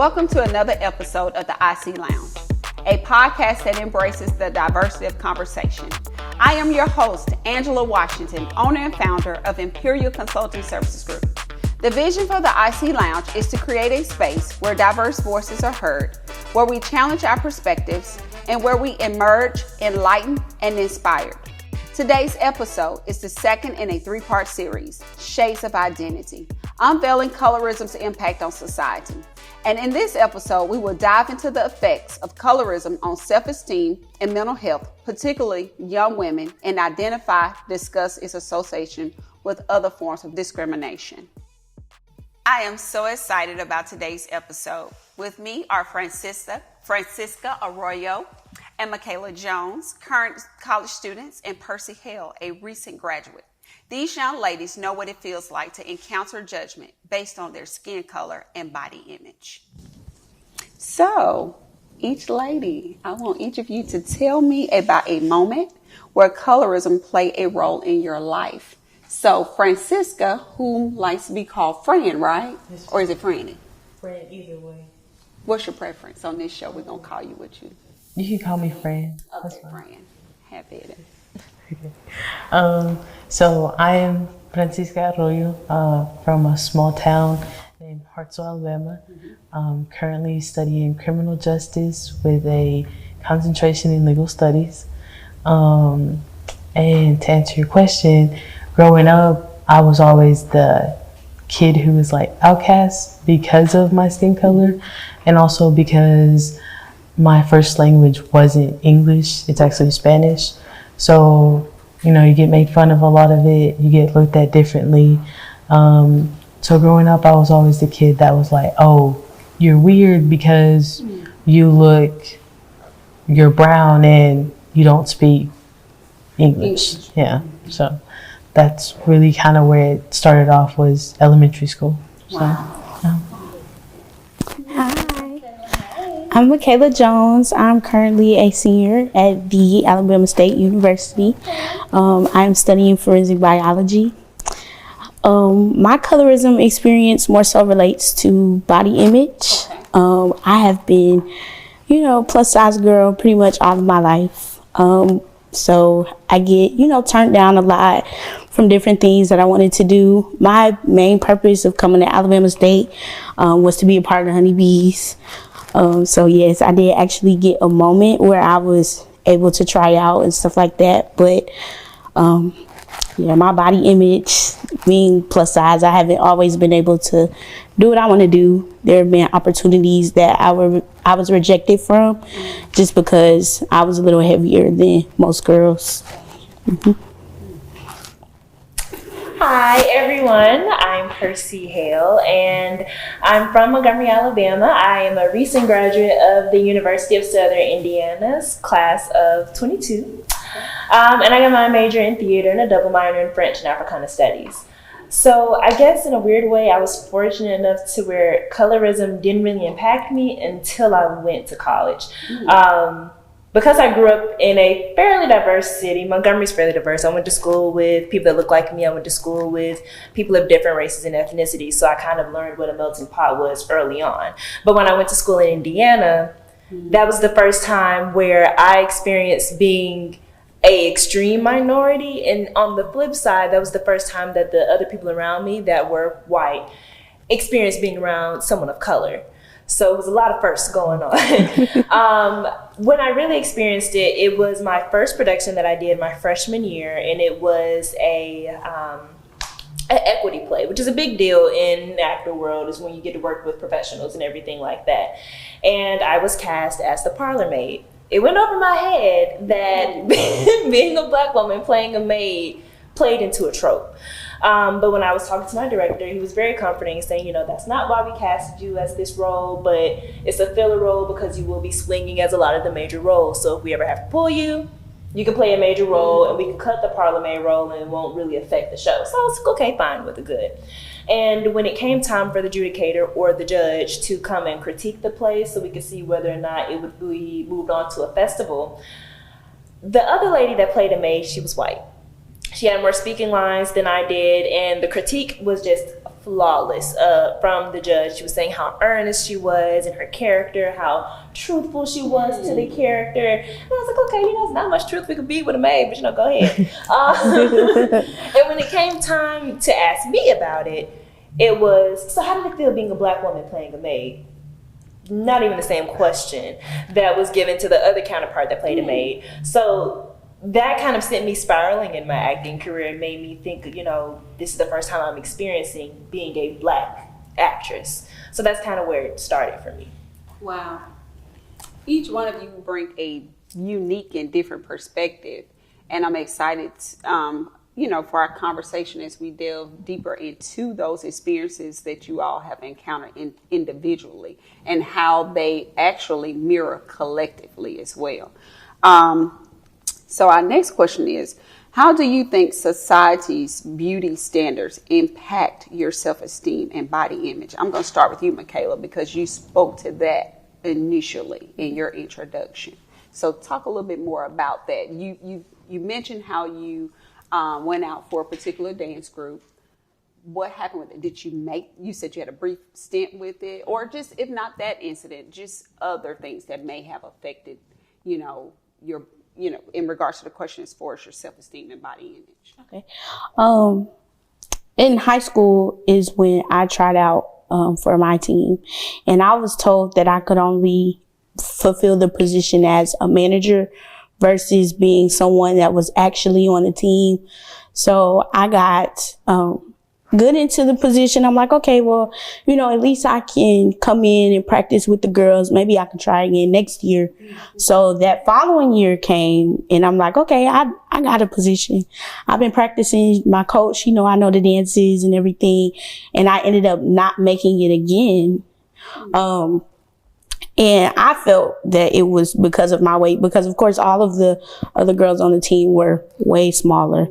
Welcome to another episode of the IC Lounge, a podcast that embraces the diversity of conversation. I am your host, Angela Washington, owner and founder of Imperial Consulting Services Group. The vision for the IC Lounge is to create a space where diverse voices are heard, where we challenge our perspectives, and where we emerge enlightened and inspired. Today's episode is the second in a three-part series, Shades of Identity, Unveiling Colorism's Impact on Society. And in this episode, we will dive into the effects of colorism on self-esteem and mental health, particularly young women, and discuss its association with other forms of discrimination. I am so excited about today's episode. With me are Francisca Arroyo and Michaela Jones, current college students, and Percy Hale, a recent graduate. These young ladies know what it feels like to encounter judgment based on their skin color and body image. So, each lady, I want each of you to tell me about a moment where colorism played a role in your life. So, Francisca, who likes to be called Fran, right? Or is it Franny? Fran, either way. What's your preference on this show? We're going to call you what you... You can call me Fran. Okay, Fran. Happy it. So I am Francisca Arroyo from a small town named Hartselle, Alabama. Currently studying criminal justice with a concentration in legal studies. And to answer your question, growing up, I was always the kid who was like outcast because of my skin color, and also because my first language wasn't English, it's actually Spanish. So, you know, you get made fun of a lot of it, you get looked at differently. So growing up, I was always the kid that was like, oh, you're weird because you're brown and you don't speak English. Yeah, so that's really kind of where it started off, was elementary school. Wow. I'm Michaela Jones. I'm currently a senior at the Alabama State University. I'm studying forensic biology. My colorism experience more so relates to body image. I have been, plus size girl pretty much all of my life. So I get, turned down a lot from different things that I wanted to do. My main purpose of coming to Alabama State was to be a part of the Honeybees. So yes, I did actually get a moment where I was able to try out and stuff like that. But my body image, being plus size, I haven't always been able to do what I want to do. There have been opportunities that I was rejected from just because I was a little heavier than most girls. Hi everyone, I'm Percy Hale and I'm from Montgomery, Alabama. I am a recent graduate of the University of Southern Indiana's class of 22. And I got my major in theater and a double minor in French and Africana Studies. So I guess in a weird way, I was fortunate enough to where colorism didn't really impact me until I went to college. Because I grew up in a fairly diverse city, Montgomery's fairly diverse. I went to school with people that look like me. I went to school with people of different races and ethnicities. So I kind of learned what a melting pot was early on. But when I went to school in Indiana, that was the first time where I experienced being a extreme minority. And on the flip side, that was the first time that the other people around me that were white experienced being around someone of color. So it was a lot of firsts going on. When I really experienced it, it was my first production that I did my freshman year, and it was an equity play, which is a big deal in the actor world, is when you get to work with professionals and everything like that. And I was cast as the parlor maid. It went over my head that being a Black woman playing a maid played into a trope. But when I was talking to my director, he was very comforting, saying, that's not why we casted you as this role, but it's a filler role because you will be swinging as a lot of the major roles. So if we ever have to pull you, you can play a major role and we can cut the parlor maid role and it won't really affect the show. So I was like, okay, fine, with the good. And when it came time for the adjudicator or the judge to come and critique the play so we could see whether or not it would be moved on to a festival, the other lady that played a maid, she was white. She had more speaking lines than I did, and the critique was just flawless from the judge. She was saying how earnest she was in her character, how truthful she was to the character. And I was like, okay, it's not much truth we could be with a maid, but go ahead. And when it came time to ask me about it, it was, so how did it feel being a black woman playing a maid? Not even the same question that was given to the other counterpart that played a maid. So that kind of sent me spiraling in my acting career and made me think, this is the first time I'm experiencing being a black actress. So that's kind of where it started for me. Wow. Each one of you bring a unique and different perspective. And I'm excited, for our conversation as we delve deeper into those experiences that you all have encountered individually and how they actually mirror collectively as well. So our next question is, how do you think society's beauty standards impact your self-esteem and body image? I'm going to start with you, Michaela, because you spoke to that initially in your introduction. So talk a little bit more about that. You mentioned how you went out for a particular dance group. What happened with it? You said you had a brief stint with it, or just, if not that incident, just other things that may have affected, your in regards to the question as far as your self-esteem and body image. Okay. In high school is when I tried out for my team, and I was told that I could only fulfill the position as a manager versus being someone that was actually on the team. So I got good into the position. I'm like, okay, well, at least I can come in and practice with the girls. Maybe I can try again next year. Mm-hmm. So that following year came, and I'm like, okay, I got a position. I've been practicing. My coach, I know the dances and everything. And I ended up not making it again. And I felt that it was because of my weight, because of course all of the other girls on the team were way smaller.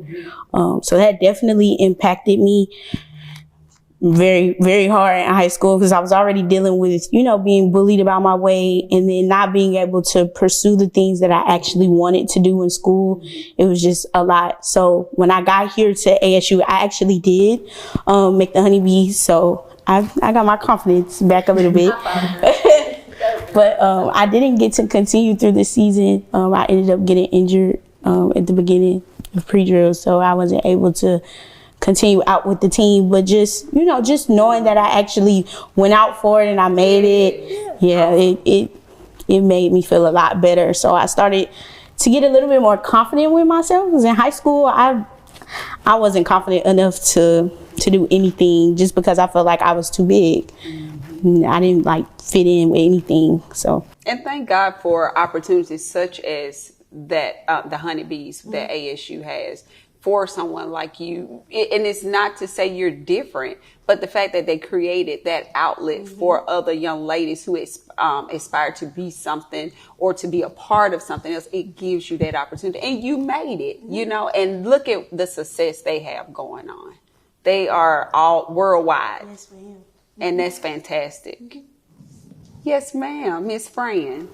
So that definitely impacted me very, very hard in high school, because I was already dealing with, being bullied about my weight, and then not being able to pursue the things that I actually wanted to do in school. It was just a lot. So when I got here to ASU, I actually did make the honeybees. So I got my confidence back a little bit. But I didn't get to continue through the season. I ended up getting injured at the beginning of pre-drill, so I wasn't able to continue out with the team. But just knowing that I actually went out for it and I made it, it made me feel a lot better. So I started to get a little bit more confident with myself, because in high school I wasn't confident enough to do anything, just because I felt like I was too big. I didn't fit in with anything. So, and thank God for opportunities such as that, the honeybees that ASU has for someone like you. And it's not to say you're different, but the fact that they created that outlet for other young ladies who aspire to be something or to be a part of something else, it gives you that opportunity. And you made it, and look at the success they have going on. They are all worldwide. Yes, ma'am. And that's fantastic. Yes, ma'am. Miss Fran.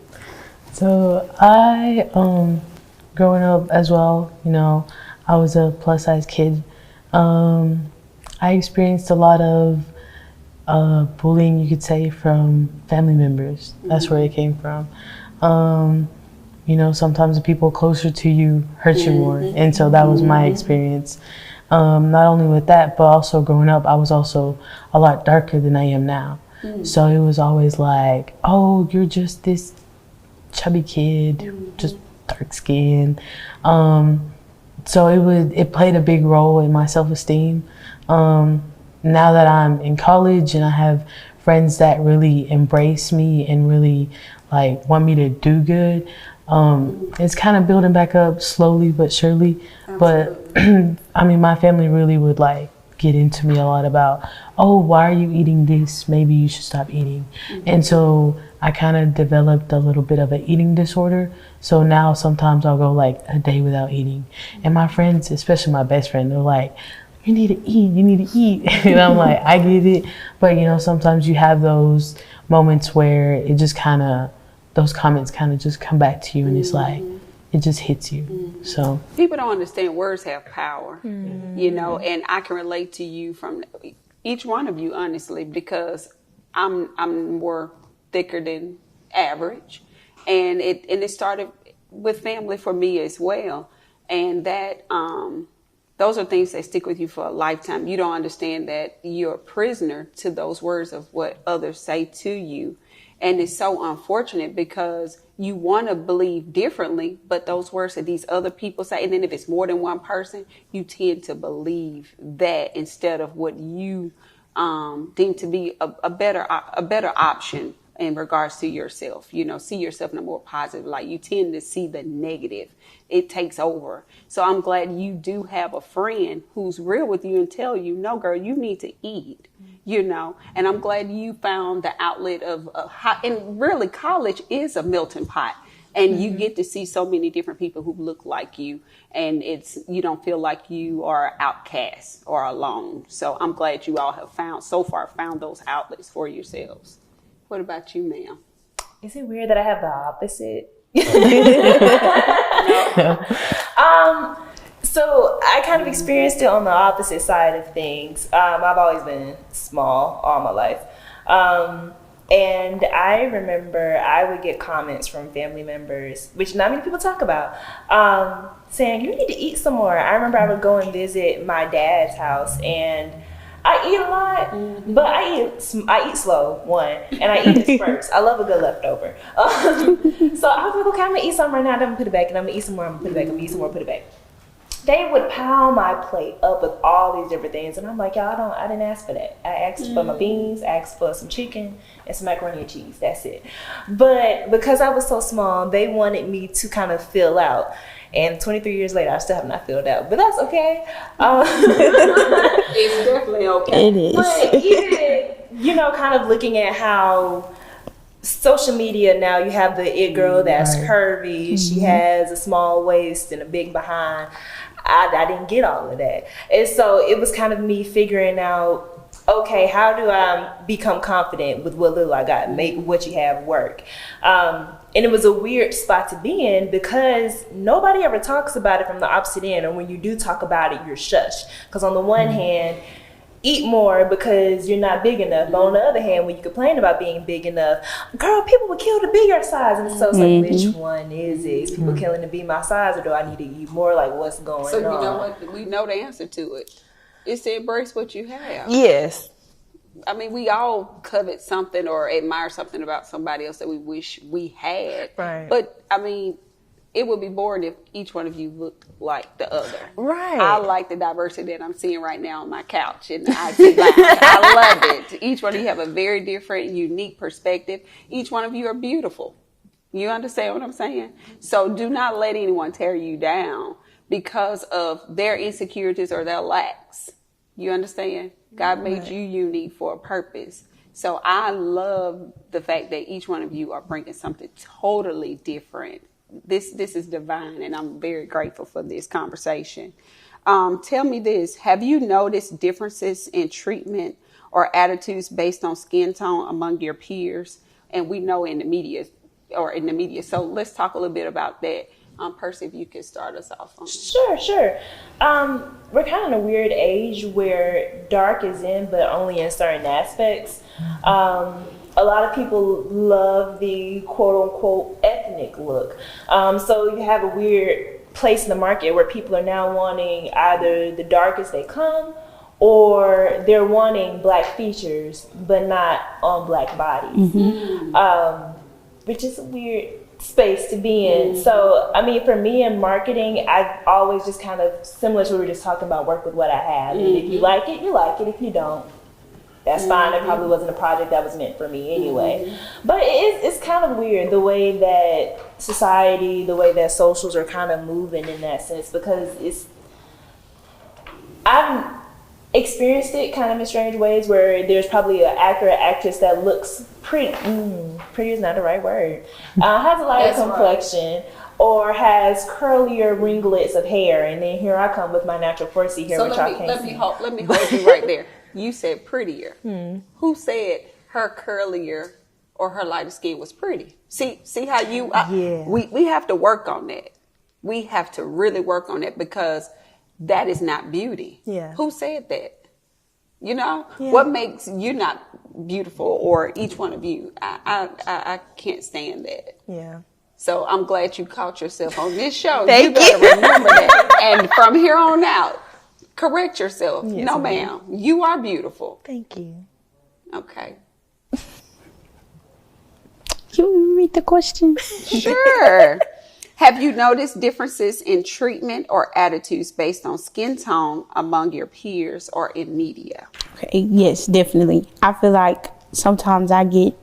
So I, growing up as well, I was a plus size kid. I experienced a lot of bullying, you could say, from family members. That's where it came from. Sometimes the people closer to you hurt you more. And so that was my experience. Not only with that, but also growing up, I was also a lot darker than I am now. So it was always like, oh, you're just this chubby kid, just dark skin. So it played a big role in my self-esteem. Now that I'm in college and I have friends that really embrace me and really want me to do good, it's kind of building back up slowly but surely. Absolutely. But my family really would get into me a lot about, oh, why are you eating this? Maybe you should stop eating. And so I kind of developed a little bit of an eating disorder. So now sometimes I'll go a day without eating. And my friends, especially my best friend, they're like, you need to eat. And I'm like, I get it. But sometimes you have those moments where it just those comments just come back to you, and it's it just hits you. So people don't understand words have power, and I can relate to you from, each one of you, honestly, because I'm more thicker than average, and it started with family for me as well, and that those are things that stick with you for a lifetime. You don't understand that you're a prisoner to those words of what others say to you, and it's so unfortunate because you want to believe differently, but those words that these other people say, and then if it's more than one person, you tend to believe that instead of what you deem to be a better option in regards to yourself. See yourself in a more positive light. You tend to see the negative. It takes over. So I'm glad you do have a friend who's real with you and tell you, no, girl, you need to eat, and I'm glad you found the outlet of and really college is a melting pot. And you get to see so many different people who look like you, and you don't feel like you are outcast or alone. So I'm glad you all have found those outlets for yourselves. What about you, ma'am? Is it weird that I have the opposite? So I kind of experienced it on the opposite side of things. I've always been small all my life. And I remember I would get comments from family members, which not many people talk about, saying, you need to eat some more. I remember I would go and visit my dad's house, and I eat a lot, but I eat slow, one, and I eat in spurts. I love a good leftover. So I was like, okay, I'm going to eat some right now, I'm going to put it back, and I'm going to eat some more, I'm going to put it back, I'm going to eat some more, put it back. They would pile my plate up with all these different things, and I'm like, y'all, I didn't ask for that. I asked for my beans, asked for some chicken, and some macaroni and cheese. That's it. But because I was so small, they wanted me to kind of fill out. And 23 years later, I still have not filled out, but that's okay. It's definitely okay. It is. But even, kind of looking at how social media now, you have the it girl that's curvy. Mm-hmm. She has a small waist and a big behind. I didn't get all of that. And so it was kind of me figuring out, okay, how do I become confident with what little I got? Make what you have work. And it was a weird spot to be in because nobody ever talks about it from the opposite end. Or when you do talk about it, you're shushed. Because on the one hand, eat more because you're not big enough. But on the other hand, when you complain about being big enough, girl, people would kill to be your size. And so it's like, which one is it? Is people killing to be my size, or do I need to eat more? Like, what's going on? So you know what? We know the answer to it. It's to embrace what you have. Yes. I mean, we all covet something or admire something about somebody else that we wish we had. Right. But, I mean, it would be boring if each one of you looked like the other. Right. I like the diversity that I'm seeing right now on my couch in the IT lounge. I love it. Each one of you have a very different, unique perspective. Each one of you are beautiful. You understand what I'm saying? So do not let anyone tear you down because of their insecurities or their lacks. You understand? God made you unique for a purpose. So I love the fact that each one of you are bringing something totally different. This is divine, and I'm very grateful for this conversation. Tell me this. Have you noticed differences in treatment or attitudes based on skin tone among your peers? And we know in the media. So let's talk a little bit about that. Percy, if you could start us off on Sure. We're kind of in a weird age where dark is in, but only in certain aspects. A lot of people love the quote-unquote ethnic look. So you have a weird place in the market where people are now wanting either the darkest they come, or they're wanting black features, but not on black bodies. Which is a weird space to be in. So, I mean, for me in marketing, I've always just kind of, similar to what we were just talking about, work with what I have. And if you like it, you like it. If you don't, that's fine. It probably wasn't a project that was meant for me anyway. But it's kind of weird the way that society, the way that socials are kind of moving in that sense, because I've experienced it kind of in strange ways where there's probably an actor or actress that looks pretty is not the right word, has a lighter complexion, or has curlier ringlets of hair, and then here I come with my natural 4C hair, which I can't see. Let me hold you right there. You said prettier. Who said her curlier or her lighter skin was pretty? See how you, we have to work on that. We have to really work on that because that is not beauty. Yeah. Who said that? You know, what makes you not beautiful, or each one of you? I can't stand that. Yeah. So I'm glad you caught yourself on this show. You better remember that. And from here on out, correct yourself. Yes, no, ma'am. You are beautiful. Thank you. Okay. Can you read the question? Sure. Have you noticed differences in treatment or attitudes based on skin tone among your peers or in media? Okay, yes, definitely. I feel like sometimes I get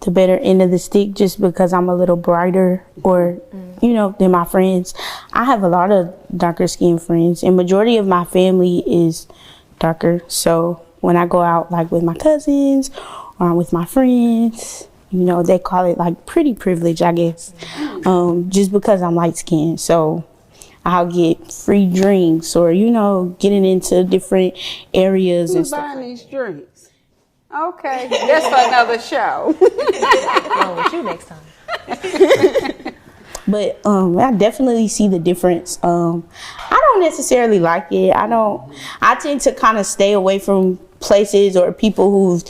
the better end of the stick just because I'm a little brighter or, than my friends. I have a lot of darker skinned friends, and majority of my family is darker. So when I go out like with my cousins or I'm with my friends, they call it like pretty privilege, I guess, just because I'm light skinned. So I'll get free drinks or, getting into different areas. Who's buying these drinks? Okay, that's for another show. Going with you next time. But I definitely see the difference. I don't necessarily like it. I tend to kind of stay away from places or people who've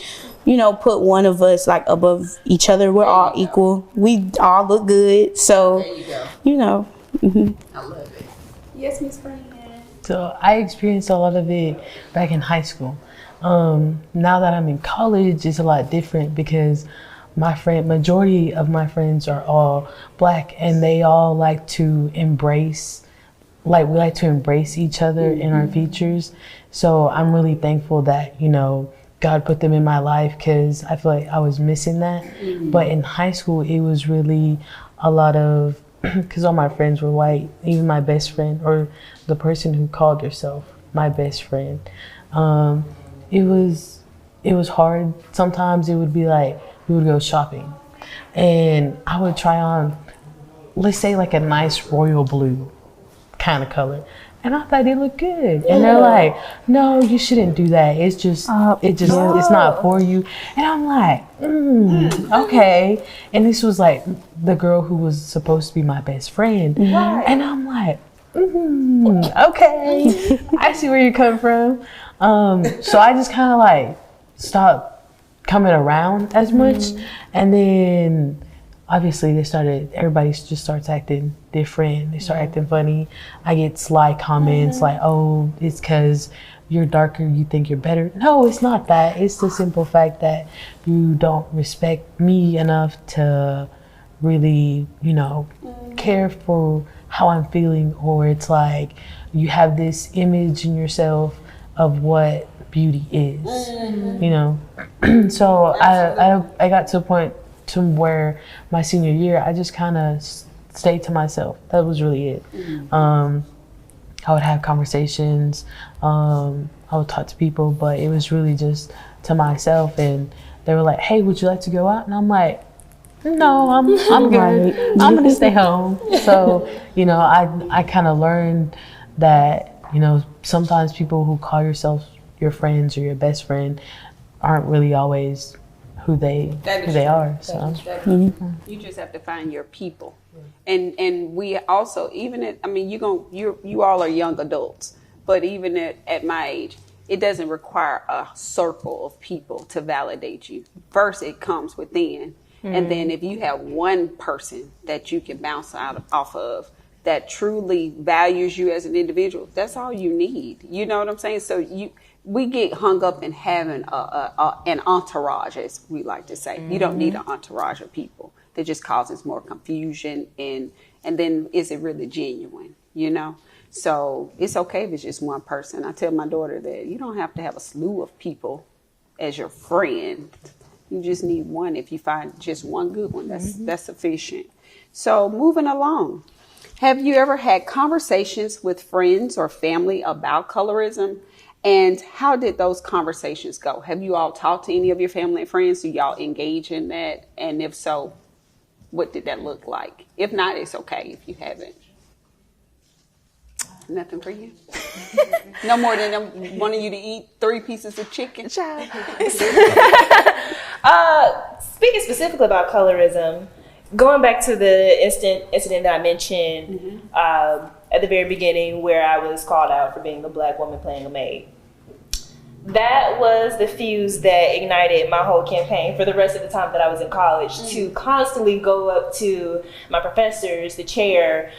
put one of us like above each other. We're all equal. We all look good. So, There you go. I love it. Yes, Miss Fran. So I experienced a lot of it back in high school. Now that I'm in college, it's a lot different because majority of my friends are all Black, and they all like to embrace each other in our features. So I'm really thankful that, God put them in my life because I feel like I was missing that. But in high school, it was really a lot of, because all my friends were white, even my best friend, or the person who called herself my best friend. It was hard. Sometimes it would be like, we would go shopping and I would try on, let's say like a nice royal blue kind of color. And I thought it looked good. And they're like, no, you shouldn't do that. It's just, it's not for you. And I'm like, okay. And this was like the girl who was supposed to be my best friend. And I'm like, okay. I see where you come from. So I just kind of like stopped coming around as much. And then obviously everybody just starts acting different. They start acting funny. I get sly comments like, oh, it's because you're darker, you think you're better. No, it's not that. It's the simple fact that you don't respect me enough to really, care for how I'm feeling, or it's like you have this image in yourself of what beauty is, So I got to a point to where my senior year, I just kind of stayed to myself. That was really it. I would have conversations, I would talk to people, but it was really just to myself. And they were like, hey, would you like to go out? And I'm like, no, I'm good. I'm gonna stay home. So, I kind of learned that, sometimes people who call yourself your friends or your best friend aren't really always who they are. So you just have to find your people. And we also, you all are young adults, but even at my age, it doesn't require a circle of people to validate you. First, it comes within. And then if you have one person that you can bounce off of that truly values you as an individual, that's all you need. You know what I'm saying? So we get hung up in having an entourage, as we like to say. You don't need an entourage of people. That just causes more confusion, and then is it really genuine, So it's okay if it's just one person. I tell my daughter that you don't have to have a slew of people as your friend. You just need one. If you find just one good one, that's sufficient. So moving along, have you ever had conversations with friends or family about colorism? And how did those conversations go? Have you all talked to any of your family and friends? Do y'all engage in that? And if so, what did that look like? If not, it's okay if you haven't. Nothing for you? No more than them wanting you to eat 3 pieces of chicken? Speaking specifically about colorism, going back to the incident that I mentioned at the very beginning where I was called out for being a Black woman playing a maid. that was the fuse that ignited my whole campaign for the rest of the time that I was in college, to constantly go up to my professors, the chair,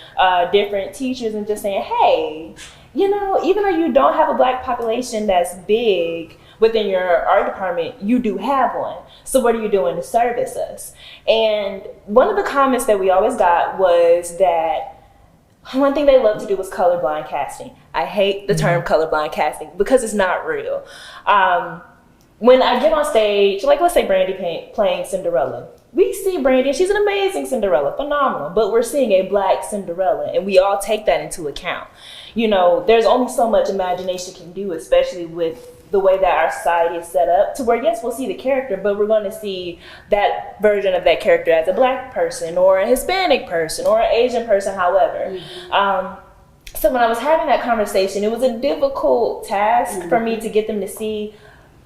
different teachers, and just saying, hey, you know, even though you don't have a Black population that's big within your art department, you do have one. So what are you doing to service us? And one of the comments that we always got was that one thing they love to do was colorblind casting. I hate the term colorblind casting because it's not real. When I get on stage, like let's say Brandy playing Cinderella, we see Brandy, she's an amazing Cinderella, phenomenal, but we're seeing a Black Cinderella, and we all take that into account. You know, there's only so much imagination can do, especially with the way that our society is set up, to where yes, we'll see the character, but we're going to see that version of that character as a Black person or a Hispanic person or an Asian person, however. So when I was having that conversation, it was a difficult task for me to get them to see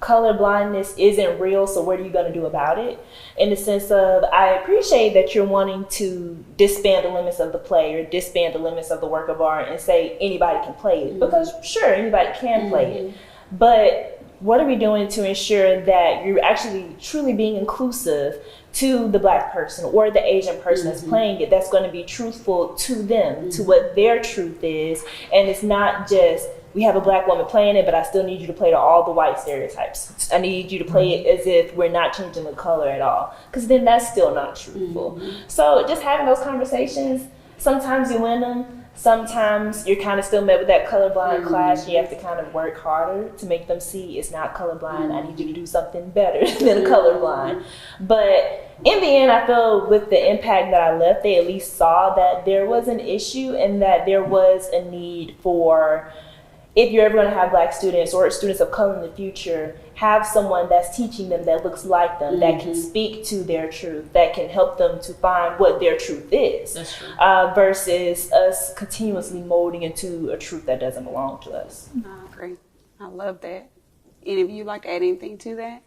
color blindness isn't real, so what are you going to do about it? In the sense of, I appreciate that you're wanting to disband the limits of the play or disband the limits of the work of art and say anybody can play it, because sure, anybody can play it. But what are we doing to ensure that you're actually truly being inclusive to the Black person or the Asian person that's playing it, that's going to be truthful to them, to what their truth is, and it's not just, we have a Black woman playing it, but I still need you to play to all the white stereotypes. I need you to play it as if we're not changing the color at all, because then that's still not truthful. So just having those conversations, sometimes you win them, sometimes you're kind of still met with that colorblind clash. You have to kind of work harder to make them see it's not colorblind. I need you to do something better than colorblind. But in the end, I feel with the impact that I left, they at least saw that there was an issue and that there was a need for, if you're ever going to have Black students or students of color in the future, have someone that's teaching them that looks like them, that can speak to their truth, that can help them to find what their truth is, versus us continuously molding into a truth that doesn't belong to us. I agree. I love that. Any of you like to add anything to that?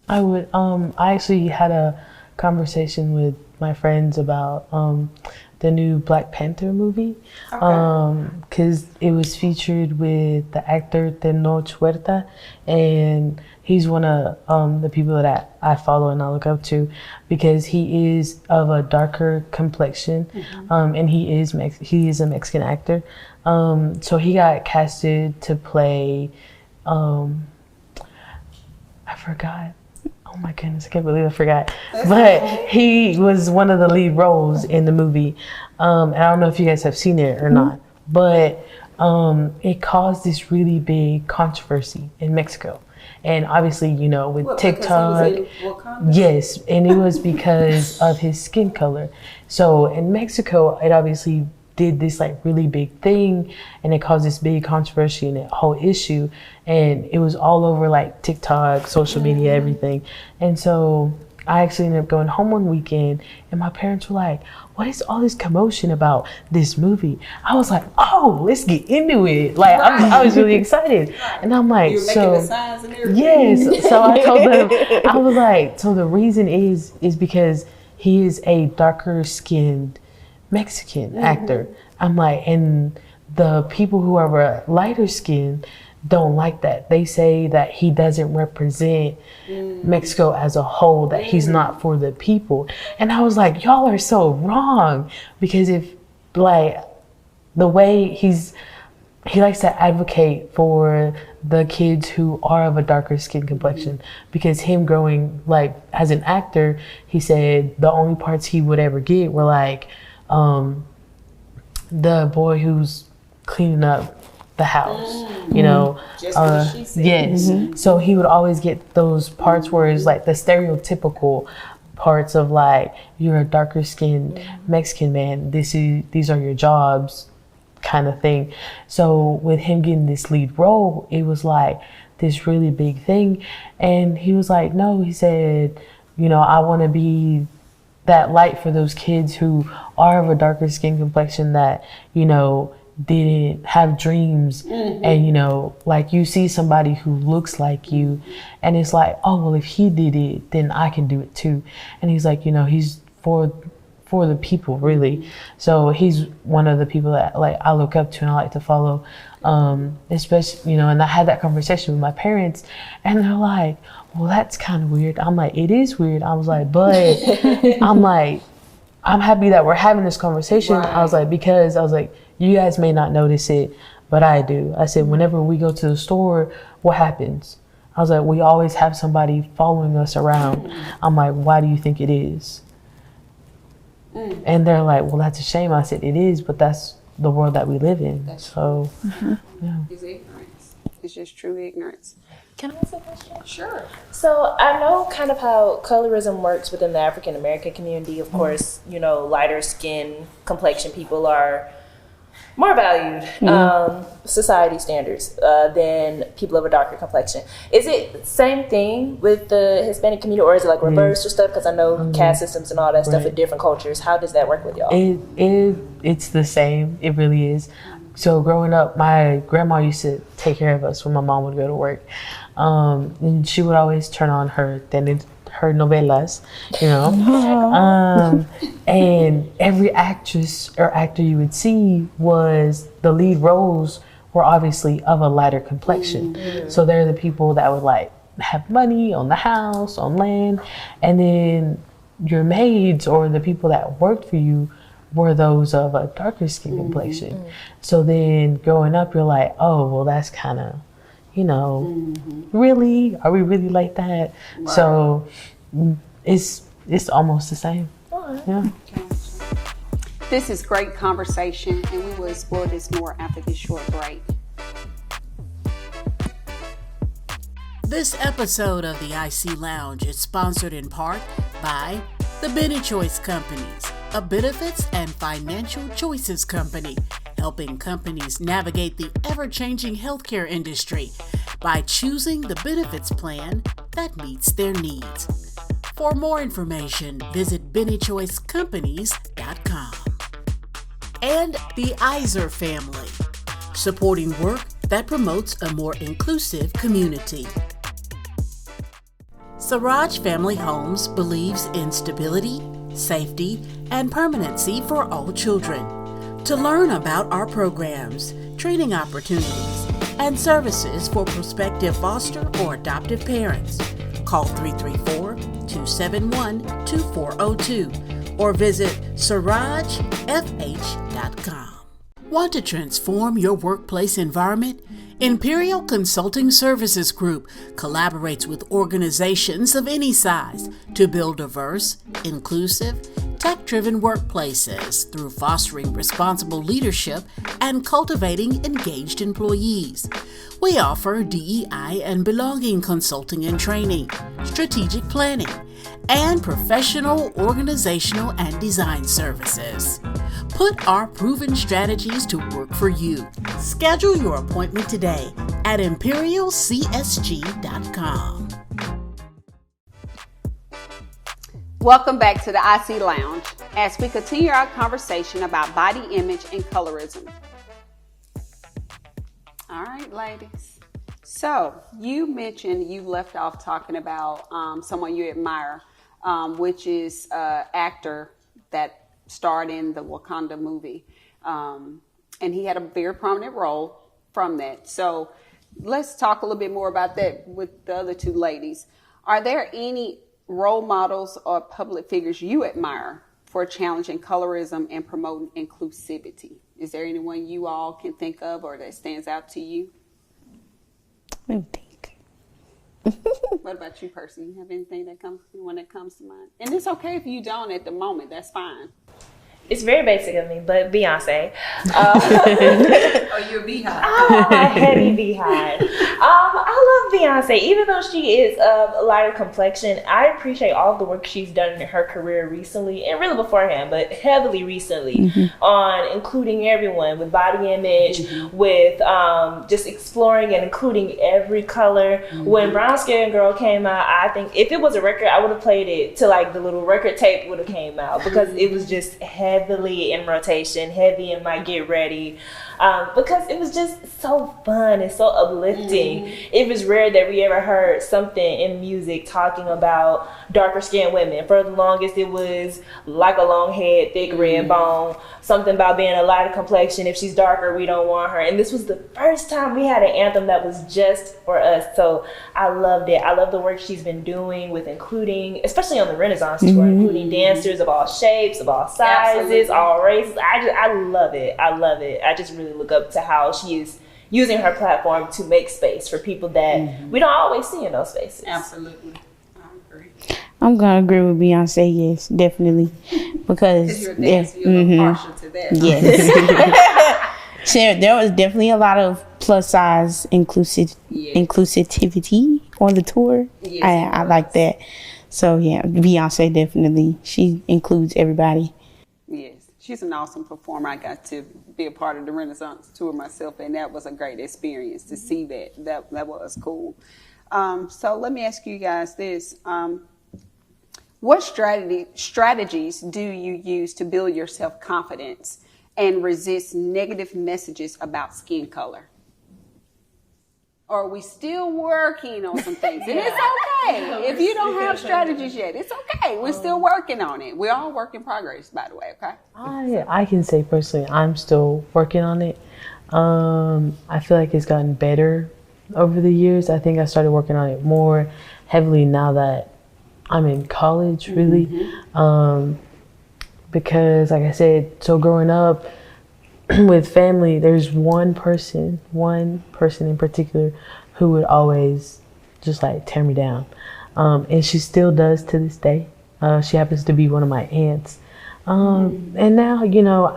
I would. I actually had a conversation with my friends about the new Black Panther movie, because it was featured with the actor Tenoch Huerta, and he's one of the people that I follow and I look up to, because he is of a darker complexion, and he is a Mexican actor. So he got casted to play, I forgot. Oh my goodness, I can't believe I forgot. But he was one of the lead roles in the movie. And I don't know if you guys have seen it or not, but it caused this really big controversy in Mexico. And obviously, you know, with TikTok, yes, and it was because of his skin color. So in Mexico, it obviously did this like really big thing, and it caused this big controversy and a whole issue, and it was all over like TikTok, social media, everything. And so I actually ended up going home one weekend, and my parents were like, what is all this commotion about this movie? I was like, oh, let's get into it. Like, I was really excited. And I'm like, You're making the signs and everything. Yes. So I told them, I was like, so the reason is because he is a darker skinned Mexican actor. I'm like, and the people who are lighter skinned don't like that. They say that he doesn't represent Mexico as a whole, that he's not for the people. And I was like, y'all are so wrong, because if like the way he likes to advocate for the kids who are of a darker skin complexion, because him growing like as an actor, he said the only parts he would ever get were like the boy who's cleaning up the house, you know. Yes. So he would always get those parts where it's like the stereotypical parts of like, you're a darker skinned Mexican man, these are your jobs kind of thing. So with him getting this lead role, it was like this really big thing. And he was like, no, he said, you know, I want to be that light for those kids who are of a darker skin complexion, that, you know, didn't have dreams. And, you know, like you see somebody who looks like you, and it's like, oh, well, if he did it, then I can do it too. And he's like, you know, he's for the people, really. So he's one of the people that like I look up to and I like to follow. Especially, and I had that conversation with my parents, and they're like, well, that's kind of weird. I'm like, it is weird. I was like, but I'm happy that we're having this conversation. Right. I was like, you guys may not notice it, but I do. I said, whenever we go to the store, what happens? I was like, we always have somebody following us around. I'm like, why do you think it is? And they're like, well, that's a shame. I said, it is, but that's the world that we live in. That's so, yeah. It's ignorance. It's just true ignorance. Can I ask a question? Sure. So I know kind of how colorism works within the African American community. Of course, lighter skin complexion people are more valued, society standards, than people of a darker complexion. Is it the same thing with the Hispanic community, or is it like reverse or stuff? Because I know caste systems and all that stuff in different cultures. How does that work with y'all? It's the same. It really is. So growing up, my grandma used to take care of us when my mom would go to work. And she would always turn on her novelas, and every actress or actor you would see was the lead roles were obviously of a lighter complexion. So they're the people that would like have money, own the house, own land, and then your maids or the people that worked for you were those of a darker skin complexion. So then growing up, you're like, oh, well, that's kind of, really? Are we really like that? Right. So it's almost the same. Yeah. This is great conversation, and we will explore this more after this short break. This episode of the IC Lounge is sponsored in part by the Bene Choice Companies, a benefits and financial choices company, helping companies navigate the ever-changing healthcare industry by choosing the benefits plan that meets their needs. For more information, visit benechoicecompanies.com. And the Iser family, supporting work that promotes a more inclusive community. Siraj Family Homes believes in stability, safety, and permanency for all children. To learn about our programs, training opportunities, and services for prospective foster or adoptive parents, call 334-271-2402 or visit sirajfh.com. Want to transform your workplace environment? Imperial Consulting Services Group collaborates with organizations of any size to build diverse, inclusive, tech-driven workplaces through fostering responsible leadership and cultivating engaged employees. We offer DEI and belonging consulting and training, strategic planning, and professional, organizational, and design services. Put our proven strategies to work for you. Schedule your appointment today at imperialcsg.com. Welcome back to the IC Lounge as we continue our conversation about body image and colorism. All right, ladies. So you mentioned you left off talking about someone you admire, which is an actor that starred in the Wakanda movie. And he had a very prominent role from that. So let's talk a little bit more about that with the other two ladies. Are there any role models or public figures you admire for challenging colorism and promoting inclusivity? Is there anyone you all can think of or that stands out to you? Let me think. What about you, Percy? You have anything that comes to mind? And it's okay if you don't at the moment. That's fine. It's very basic of me, but Beyonce. Oh, you're a beehive. I'm a heavy beehive. I love Beyonce. Even though she is of a lighter complexion, I appreciate all the work she's done in her career recently, and really beforehand, but heavily recently, on including everyone with body image, with just exploring and including every color. When Brown Skin Girl came out, I think if it was a record, I would have played it till like the little record tape would have came out, because it was just heavily in rotation, heavy in my get ready. because it was just so fun and so uplifting. It was rare that we ever heard something in music talking about darker skinned women. For the longest, it was like a long head, thick red bone, something about being a lighter complexion. If she's darker, we don't want her. And this was the first time we had an anthem that was just for us. So I loved it. I love the work she's been doing with including, especially on the Renaissance tour, including dancers of all shapes, of all sizes, all races. I love it. I love it. I just really look up to how she is using her platform to make space for people that we don't always see in those spaces. Absolutely. I'm gonna agree with Beyonce. Yes, definitely, because You're a dancer, you're partial to that. yes. So there was definitely a lot of plus size inclusivity on the tour. Yes, I like that. So yeah, Beyonce definitely, she includes everybody. Yes, she's an awesome performer. I got to be a part of the Renaissance tour myself, and that was a great experience to see that. That was cool. So let me ask you guys this. What strategies do you use to build your self-confidence and resist negative messages about skin color? Or are we still working on some things? And it's okay. If you don't have strategies yet, it's okay. We're still working on it. We're all work in progress, by the way, okay? I can say personally, I'm still working on it. I feel like it's gotten better over the years. I think I started working on it more heavily now that I'm in college, really. Because like I said, so growing up with family, there's one person in particular who would always just like tear me down. And she still does to this day. She happens to be one of my aunts. And now, you know,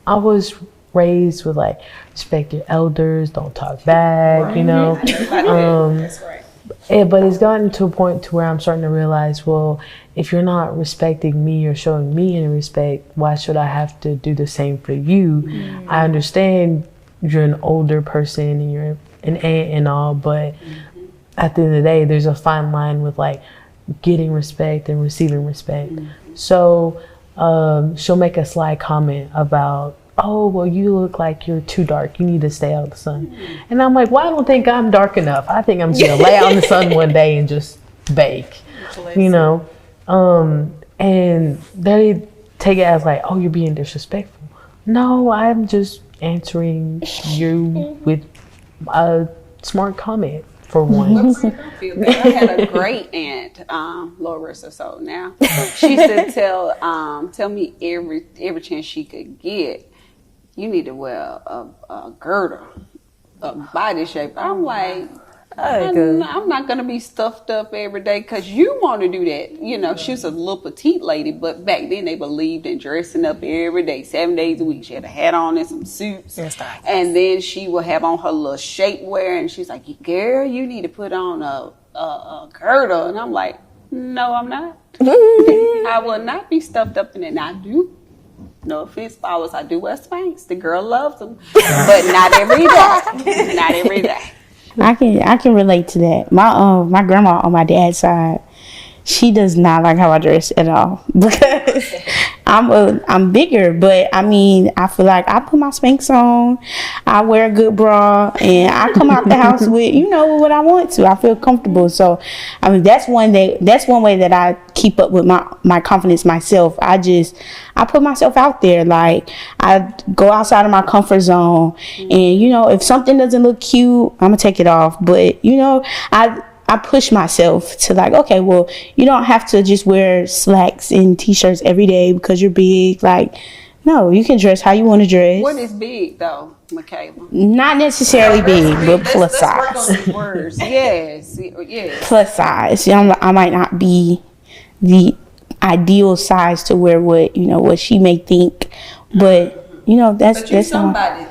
I was raised with like, respect your elders, don't talk back, you know. That's right. But it's gotten to a point to where I'm starting to realize, well, if you're not respecting me or showing me any respect, why should I have to do the same for you? I understand you're an older person and you're an aunt and all, but at the end of the day, there's a fine line with like getting respect and receiving respect. So she'll make a sly comment about, oh, well, you look like you're too dark. You need to stay out of the sun. And I'm like, well, I don't think I'm dark enough. I think I'm just going to lay out in the sun one day and just bake, you know? And they take it as like, oh, you're being disrespectful. No, I'm just answering you with a smart comment for once. I had a great aunt, Larissa. So now she used to tell me every chance she could get, you need to wear a girdle, a body shape. I'm like, I'm not going to be stuffed up every day because you want to do that. You know, she was a little petite lady, but back then they believed in dressing up every day, 7 days a week. She had a hat on and some suits. And then she would have on her little shapewear. And she's like, girl, you need to put on a girdle. And I'm like, no, I'm not. I will not be stuffed up in it. Now, I do. No offense, followers. I do wear Spanx. The girl loves them, but not every day. Not every day. I can relate to that. My grandma on my dad's side, she does not like how I dress at all because I'm bigger, but I mean, I feel like I put my Spanx on, I wear a good bra, and I come out the house with, you know, what I want to. I feel comfortable. So, I mean, that's one way that I keep up with my confidence myself. I put myself out there. Like, I go outside of my comfort zone, and, you know, if something doesn't look cute, I'm gonna take it off. But, you know, I push myself to like, okay, well, you don't have to just wear slacks and t-shirts every day because you're big. Like, no, you can dress how you want to dress. What is big though, Michaela? Not necessarily big, but plus size. Let's work on these words. Yes. Plus size. I might not be the ideal size to wear what she may think, but you know, that's somebody.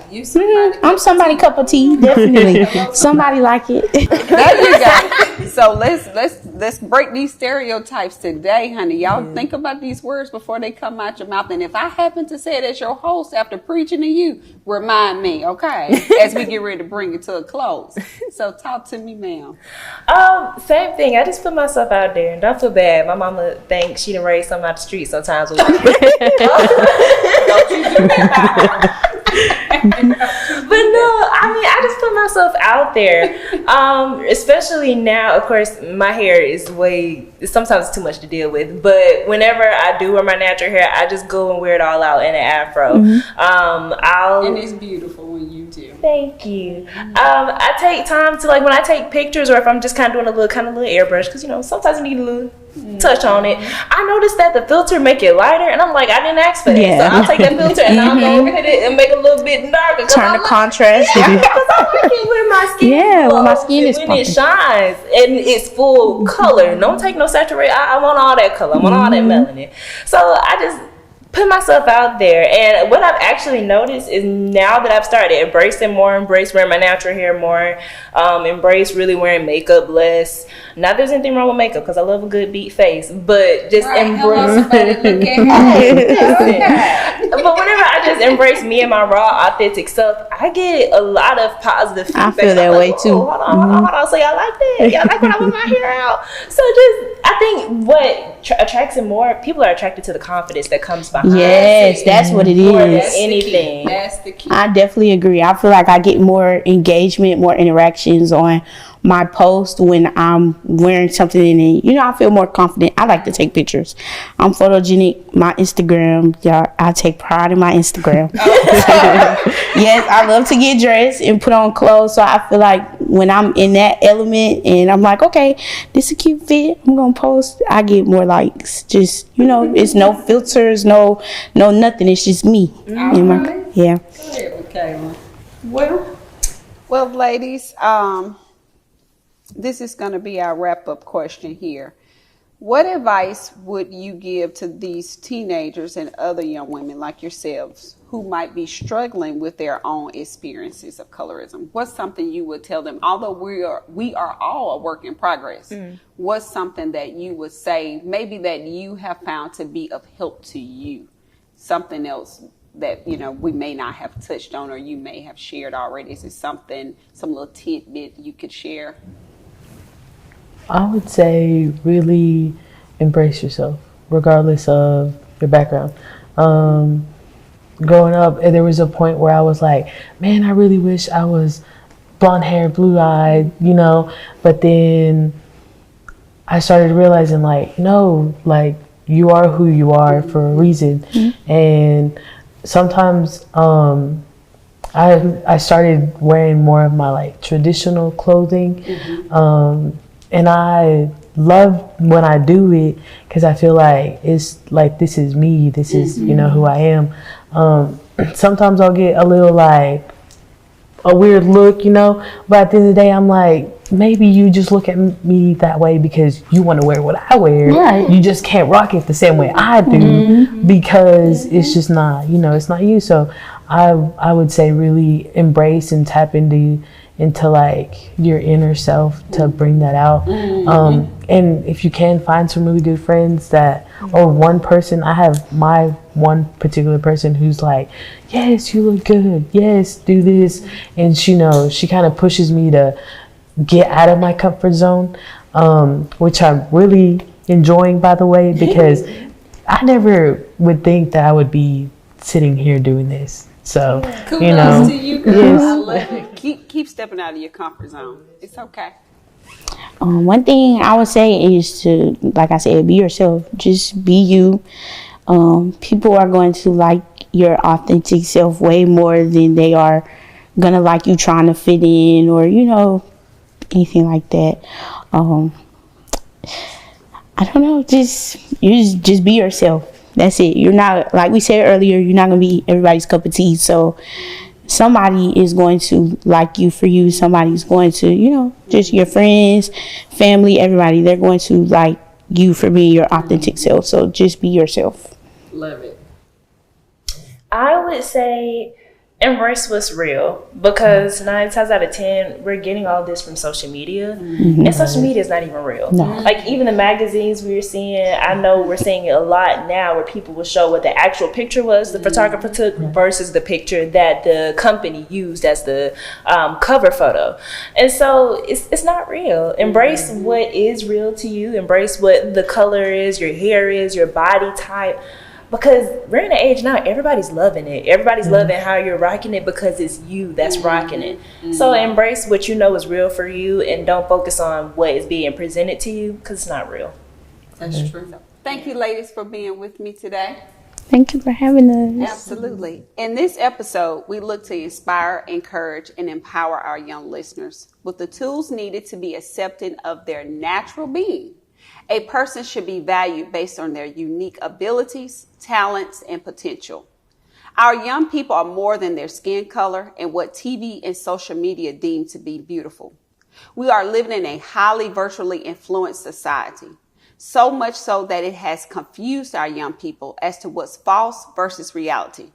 I'm somebody cup of tea, definitely. Somebody like it. There you go. So let's break these stereotypes today, honey. Y'all think about these words before they come out your mouth. And if I happen to say it as your host after preaching to you, remind me, okay? As we get ready to bring it to a close. So talk to me, ma'am. Same thing. I just put myself out there and don't feel bad. My mama thinks she done raised something out the street sometimes. Don't you do that. put myself out there. Especially now, of course, my hair is sometimes it's too much to deal with. But whenever I do wear my natural hair, I just go and wear it all out in an afro. And it's beautiful when you do. Thank you. I take time to, like, when I take pictures, or if I'm just kind of doing a little airbrush, because, you know, sometimes you need a little touch on it. I noticed that the filter make it lighter, and I'm like, I didn't ask for that. So I'll take that filter and I'll go hit it and make it a little bit darker. Turn the contrast. Yeah, because I like it when my skin when my skin is when it shines and it's full color. Don't take no saturated. I want all that color. I want all that melanin. So I just put myself out there, and what I've actually noticed is now that I've started embracing more, embrace wearing my natural hair more, embrace really wearing makeup less. Not there's anything wrong with makeup, because I love a good beat face, but just embrace. But whenever I just embrace me and my raw, authentic self, I get a lot of positive feedback. I feel that way too. Hold on. So y'all like that? Y'all like when I wear my hair out? So I think what attracts it more, people are attracted to the confidence that comes behind. Yes, that's what it is. More than anything. That's the key. I definitely agree. I feel like I get more engagement, more interactions on my post when I'm wearing something in it. You know, I feel more confident. I like to take pictures. I'm photogenic. My Instagram, y'all, I take pride in my Instagram. Yes, I love to get dressed and put on clothes. So I feel like when I'm in that element and I'm like, okay, this is a cute fit, I'm going to post, I get more likes. Just, you know, it's no filters, no nothing. It's just me. Yeah. Okay. Well, ladies, this is going to be our wrap-up question here. What advice would you give to these teenagers and other young women like yourselves who might be struggling with their own experiences of colorism? What's something you would tell them? Although we are all a work in progress, what's something that you would say maybe that you have found to be of help to you? Something else that, you know, we may not have touched on or you may have shared already. Is it something, some little tidbit you could share? I would say really embrace yourself, regardless of your background. Growing up, there was a point where I was like, man, I really wish I was blonde hair, blue eyed, you know, but then I started realizing like, no, like you are who you are for a reason. And sometimes I started wearing more of my like traditional clothing. And I love when I do it because I feel like it's like, this is me, this is, you know, who I am. Sometimes I'll get a little like a weird look, you know, but at the end of the day, I'm like, maybe you just look at me that way because you want to wear what I wear. Right. You just can't rock it the same way I do because it's just not, you know, it's not you. So I would say really embrace and tap into like your inner self to bring that out. And if you can, find some really good friends that, or one person. I have my one particular person who's like, yes, you look good, yes, do this. And she knows, she kind of pushes me to get out of my comfort zone, which I'm really enjoying, by the way, because I never would think that I would be sitting here doing this. So, Kudos you know, to you, girl. Yes. I love it. Keep stepping out of your comfort zone. It's okay. One thing I would say is to, like I said, be yourself. Just be you. People are going to like your authentic self way more than they are going to like you trying to fit in or, you know, anything like that. I don't know. Just be yourself. That's it. You're not, like we said earlier, you're not going to be everybody's cup of tea. So somebody is going to like you for you. Somebody's going to, you know, just your friends, family, everybody. They're going to like you for being your authentic self. So just be yourself. Love it. I would say embrace what's real, because 9 times out of 10 we're getting all this from social media, and social media is not even real. Like even the magazines we were seeing, I know we're seeing it a lot now where people will show what the actual picture was the photographer took versus the picture that the company used as the cover photo, and so it's not real. Embrace what is real to you. Embrace what the color is, your hair is, your body type. Because we're in an age now, everybody's loving it. Everybody's loving how you're rocking it because it's you that's rocking it. So embrace what you know is real for you and don't focus on what is being presented to you because it's not real. That's true. Thank you, ladies, for being with me today. Thank you for having us. Absolutely. In this episode, we look to inspire, encourage, and empower our young listeners with the tools needed to be accepting of their natural being. A person should be valued based on their unique abilities, talents, and potential. Our young people are more than their skin color and what TV and social media deem to be beautiful. We are living in a highly virtually influenced society, so much so that it has confused our young people as to what's false versus reality.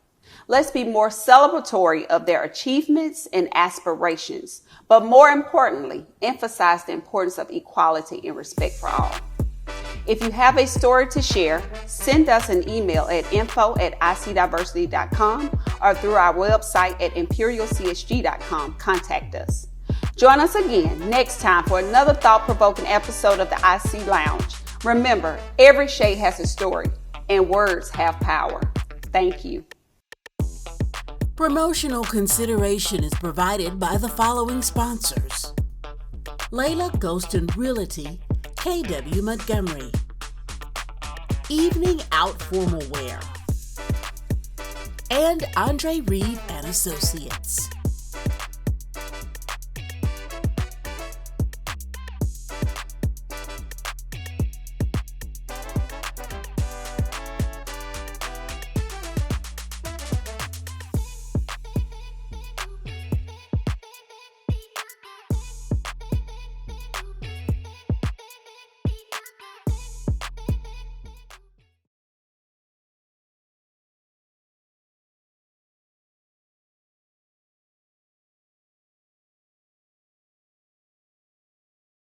Let's be more celebratory of their achievements and aspirations, but more importantly, emphasize the importance of equality and respect for all. If you have a story to share, send us an email at info@icdiversity.com or through our website at imperialcsg.com. Contact us. Join us again next time for another thought-provoking episode of the IC Lounge. Remember, every shade has a story, and words have power. Thank you. Promotional consideration is provided by the following sponsors: Layla Ghostin Realty, KW Montgomery, Evening Out Formal Wear, and Andre Reed and Associates.